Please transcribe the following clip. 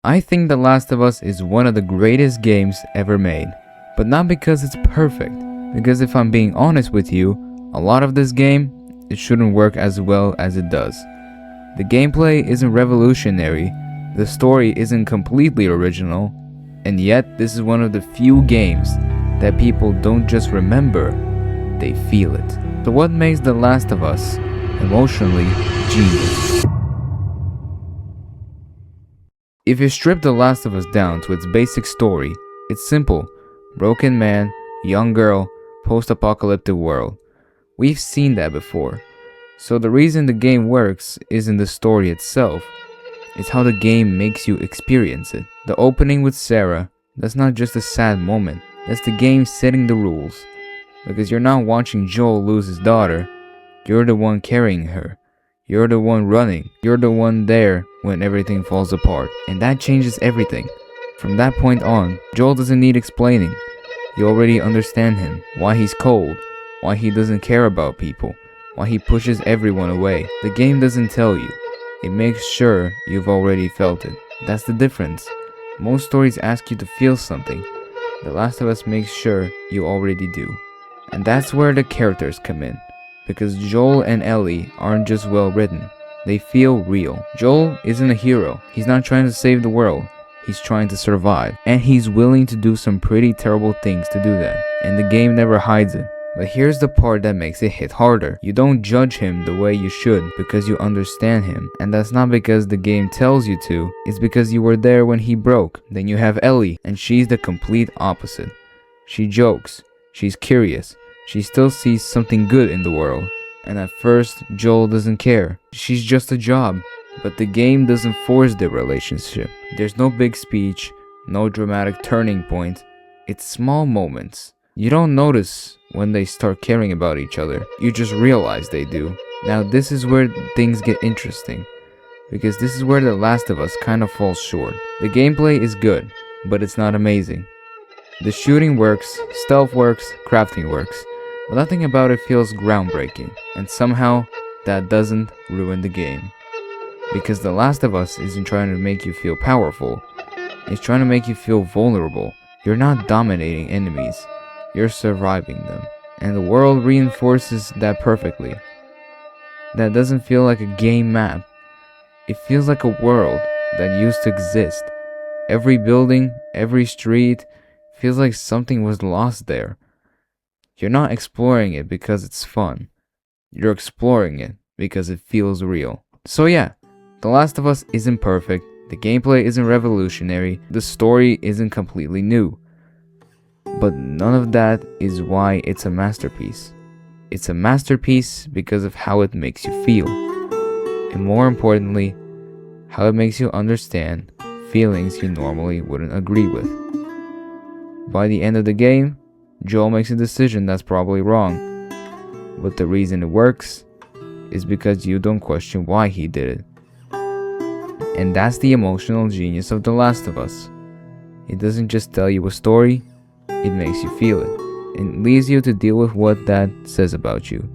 I think The Last of Us is one of the greatest games ever made, but not because it's perfect, because if I'm being honest with you, a lot of this game, it shouldn't work as well as it does. The gameplay isn't revolutionary, the story isn't completely original, and yet this is one of the few games that people don't just remember, they feel it. So what makes The Last of Us emotionally genius? If you strip The Last of Us down to its basic story, it's simple. Broken man, young girl, post-apocalyptic world. We've seen that before. So the reason the game works isn't the story itself, it's how the game makes you experience it. The opening with Sarah, that's not just a sad moment, that's the game setting the rules. Because you're not watching Joel lose his daughter, you're the one carrying her. You're the one running. You're the one there when everything falls apart. And that changes everything. From that point on, Joel doesn't need explaining. You already understand him. Why he's cold. Why he doesn't care about people. Why he pushes everyone away. The game doesn't tell you. It makes sure you've already felt it. That's the difference. Most stories ask you to feel something. The Last of Us makes sure you already do. And that's where the characters come in. Because Joel and Ellie aren't just well written, they feel real. Joel isn't a hero, he's not trying to save the world, he's trying to survive. And he's willing to do some pretty terrible things to do that. And the game never hides it. But here's the part that makes it hit harder. You don't judge him the way you should because you understand him. And that's not because the game tells you to, it's because you were there when he broke. Then you have Ellie, and she's the complete opposite. She jokes, she's curious. She still sees something good in the world, and at first, Joel doesn't care. She's just a job, but the game doesn't force their relationship. There's no big speech, no dramatic turning point. It's small moments. You don't notice when they start caring about each other. You just realize they do. Now this is where things get interesting, because this is where The Last of Us kind of falls short. The gameplay is good, but it's not amazing. The shooting works, stealth works, crafting works. But nothing about it feels groundbreaking, and somehow that doesn't ruin the game. Because The Last of Us isn't trying to make you feel powerful, it's trying to make you feel vulnerable. You're not dominating enemies, you're surviving them. And the world reinforces that perfectly. That doesn't feel like a game map, it feels like a world that used to exist. Every building, every street, feels like something was lost there. You're not exploring it because it's fun. You're exploring it because it feels real. So yeah, The Last of Us isn't perfect, the gameplay isn't revolutionary, the story isn't completely new. But none of that is why it's a masterpiece. It's a masterpiece because of how it makes you feel. And more importantly, how it makes you understand feelings you normally wouldn't agree with. By the end of the game, Joel makes a decision that's probably wrong, but the reason it works is because you don't question why he did it. And that's the emotional genius of The Last of Us. It doesn't just tell you a story, it makes you feel it. It leaves you to deal with what that says about you.